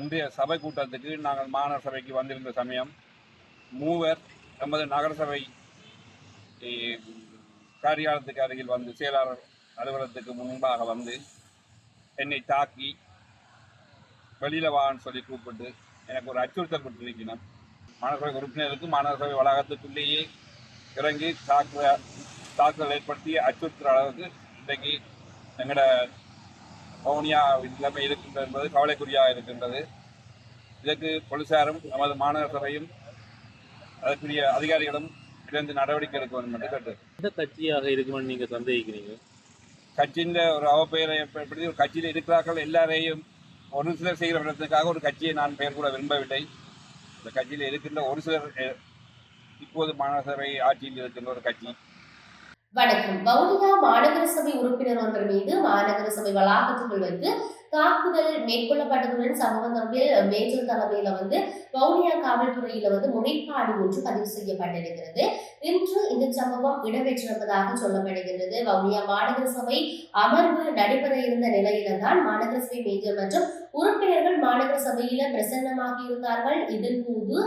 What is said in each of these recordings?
இன்றைய சபை கூட்டத்துக்கு நாங்கள் மாநகர சபைக்கு வந்திருந்த சமயம் மூவர் நமது நகரசபை காரியாலயத்துக்கு அருகில் வந்து செயலாளர் அலுவலகத்துக்கு முன்பாக வந்து என்னை தாக்கி வெளியில வான்னு சொல்லி கூப்பிட்டு எனக்கு ஒரு அச்சுறுத்தல் கொடுத்திருக்கிறேன். மாநகரசபை உறுப்பினருக்கு மாநகரசபை வளாகத்துக்குள்ளேயே இறங்கி தாக்குதல் ஏற்படுத்தி அச்சுறுத்துற அளவுக்கு இன்றைக்கு எங்களோட வவுனியா நிலைமை இருக்கின்றது என்பது கவலைக்குறியாக இருக்கின்றது. இதற்கு போலீசாரும் நமது மாநகர சபையும் அதற்குரிய அதிகாரிகளும் இருந்து நடவடிக்கை எடுக்க வேண்டும் என்று கேட்டு. எந்த கட்சியாக இருக்குமென்னு நீங்க சந்தேகிக்கிறீங்க? கட்சியின் ஒரு அவப்பெயரை ஏற்படுத்தி ஒரு கட்சியில் இருக்கிறார்கள் எல்லாரையும் ஒரு சிலர் செய்கிற விடத்துக்காக ஒரு கட்சியை நான் பெயர் கூட விரும்பவில்லை. இந்த கட்சியில் இருக்கின்ற ஒரு சிலர் இப்போது மாநகர சபை ஆட்சியில் இருக்கின்ற ஒரு கட்சி. வணக்கம். வவுனியா மாநகர சபை உறுப்பினர் ஒருவர் மீது மாநகர சபை வளாகத்துக்குள் வந்து தாக்குதல் மேற்கொள்ளப்பட்டதுடன் சம்பவம் தொடர்பில் மேஜர் தலைமையில வவுனியா காவல்துறையில முறைப்பாடு ஒன்று பதிவு செய்யப்பட்டிருக்கிறது. இன்று இந்த சம்பவம் இடம்பெற்றிருப்பதாக சொல்லப்படுகிறது. வவுனியா மாநகர சபை அமர்வு நடைபெற இருந்த நிலையில தான் மாநகர சபை மேஜர் மற்றும் உறுப்பினர்கள் மாநகர சபையில பிரசன்னமாக இருந்தார்கள். இதன் போது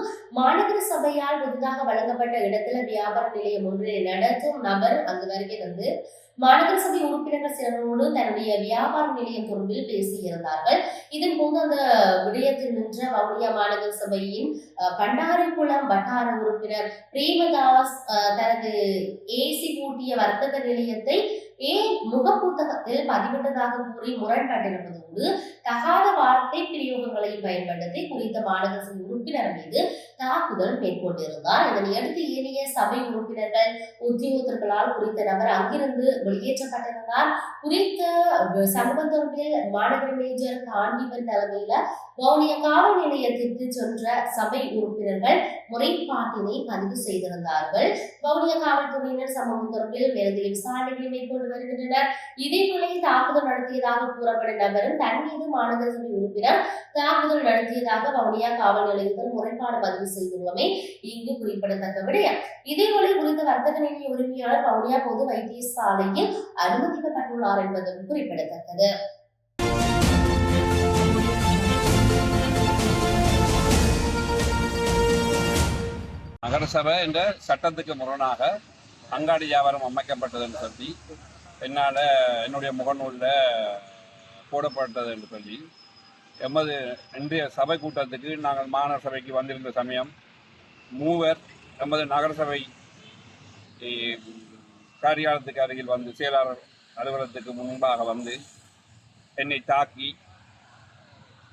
மாநகர சபையால் புதிதாக வழங்கப்பட்ட இடத்துல வியாபார நிலையம் ஒன்றை நடத்தும் நபர் அங்கு வருகை வந்து மாநகர சபை உறுப்பினர்கள் சிலரோடு தன்னுடைய வியாபார நிலையம் தொடர்பில் பேசியிருந்தார்கள். இதன் போது அந்த விடயத்தில் நின்ற வவுனியா மாநகர சபையின் பண்டாரிக்குளம் வட்டார உறுப்பினர் பிரேமதாஸ் தனது ஏசி பூட்டிய வர்த்தக நிலையத்தை முகப்புத்தகத்தில் பதிவிட்டதாக கூறி முரண்பட்டிருப்பதோடு தகாத வார்த்தை பிரயோகங்களையும் பயன்படுத்தி குறித்த மாநகர சபை உறுப்பினர் மீது தாக்குதல் மேற்கொண்டிருந்தார். இதனையடுத்து ஏனைய சபை உறுப்பினர்கள் உத்தியோகத்தர்களால் குறித்த நபர் அங்கிருந்து வெளியேற்றப்பட்டிருந்தார். குறித்த சம்பவம் தொடர்பில் மாநகர மேஜர் காண்டிபன் தலைமையில வவுனியா காவல் நிலையத்திற்கு சென்ற சபை உறுப்பினர்கள் முறைப்பாட்டினை பதிவு செய்திருந்தார்கள். வவுனியா காவல்துறையினர் சம்பவம் தொடர்பில் மேலதிக விசாரணைகளை மேற்கொண்டு வருகின்றனர். இதேவேளை தாக்குதல் நடத்தியதாக கூறப்படும் நபரும் தன் மீது மாநகர சபை உறுப்பினர் தாக்குதல் நடத்தியதாக வவுனியா காவல் நிலையத்தில் முறைப்பாடு பதிவு செய்துள்ளமை இங்கு குறிப்பிடத்தக்க விடயம். இதேவேளை குறித்த வர்த்தக நிலைய உரிமையாளர் வவுனியா பொது வைத்தியசாலையில் அனுமதிக்கப்பட்டுள்ளார் என்பதும் குறிப்பிடத்தக்கது. நகரசபை என்ற சட்டத்துக்கு முரணாக அங்காடி வியாபாரம் அமைக்கப்பட்டதுன்னு சொல்லி என்னுடைய முகநூலில் போடப்பட்டது என்று சொல்லி எமது இன்றைய சபை கூட்டத்துக்கு நாங்கள் மாநகர சபைக்கு வந்திருந்த சமயம் மூவர் எமது நகரசபை காரியாலயத்துக்கு அருகில் வந்து செயலாளர் அலுவலகத்துக்கு முன்பாக வந்து என்னை தாக்கி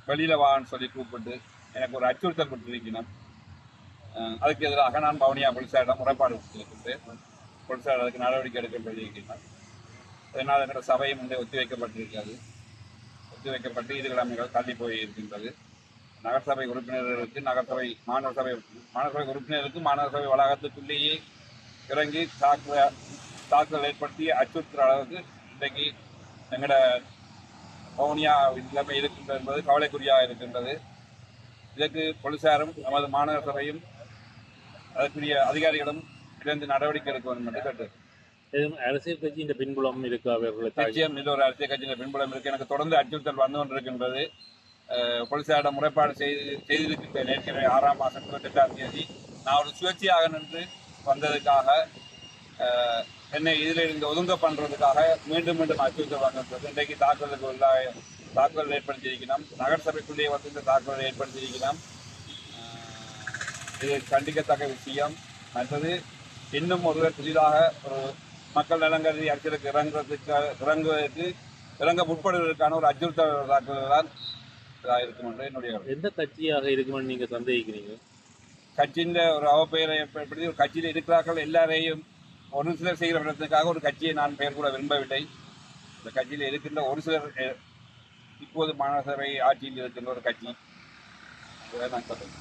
வெளியில வான்னு சொல்லி கூப்பிட்டு எனக்கு ஒரு அச்சுறுத்தல் கொடுத்திருக்கிறேன். அதுக்கு எதிராக நான் வவுனியா போலீசாரிடம் முறைப்பாடு கொடுத்திருக்கின்றேன். போலீசார் அதுக்கு நடவடிக்கை எடுக்க சொல்லியிருக்கிறார். அதனால் எங்களோட சபையும் முன்னே ஒத்திவைக்கப்பட்டிருக்கிறது. ஒத்திவைக்கப்பட்டு எதிர்கிழமைகள் தள்ளி போய் இருக்கின்றது. நகரசபை உறுப்பினர்களுக்கு மாநகரசபை உறுப்பினருக்கு மாநகரசபை வளாகத்துக்குள்ளேயே இறங்கி தாக்குதல் ஏற்படுத்தி அச்சுறுத்துற அளவுக்கு இன்றைக்கு எங்களோட வவுனியா நிலைமை இருக்கின்றது என்பது கவலைக்குறியாக இருக்கின்றது. இதற்கு போலீசாரும் நமது மாநகர சபையும் அதற்குரிய அதிகாரிகளும் இருந்து நடவடிக்கை எடுக்க வேண்டும் என்று கேட்டு. அரசியல் கட்சியின் பின்புலம் இருக்கு. நிச்சயம் இது ஒரு அரசியல் கட்சியின் பின்புலம் இருக்கு. எனக்கு தொடர்ந்து அச்சுறுத்தல் வந்து கொண்டிருக்கின்றது. போலீசாரிடம் முறைப்பாடு செய்திருக்கின்றேன். ஏற்கனவே 6ஆம் மாதம் 28ஆம் தேதி நான் ஒரு சுயேட்சையாக நின்று வந்ததுக்காக என்னை இதில் இருந்து ஒதுங்க பண்ணுறதுக்காக மீண்டும் அச்சுறுத்தல் வந்திருக்கிறது. இன்றைக்கு தாக்குதல் ஏற்படுத்தியிருக்கிறோம். நகரசபைக்குள்ளேயே வந்து இந்த தாக்குதல் ஏற்படுத்தியிருக்கிறோம். இது கண்டிக்கத்தக்க விஷயம். மற்றது இன்னும் ஒருவர் புதிதாக ஒரு மக்கள் நலங்கருதி அரசியலுக்கு இறங்க முற்படுவதற்கான ஒரு அச்சுறுத்தல் தாக்குதல் தான் இருக்கும் என்று என்னுடைய. எந்த கட்சியாக இருக்குமென்னு நீங்க சந்தேகிக்கிறீங்க? கட்சியின் ஒரு அவப்பெயரை ஏற்படுத்தி ஒரு கட்சியில் இருக்கிறார்கள் எல்லாரையும் ஒரு சிலர் செய்கிற விடத்துக்காக ஒரு கட்சியை நான் பெயர் கூட விரும்பவில்லை. இந்த கட்சியில் இருக்கின்ற ஒரு சிலர் இப்போது மாநகர சபை ஆட்சியில் இருக்கின்ற ஒரு கட்சி நான் சொல்றேன்.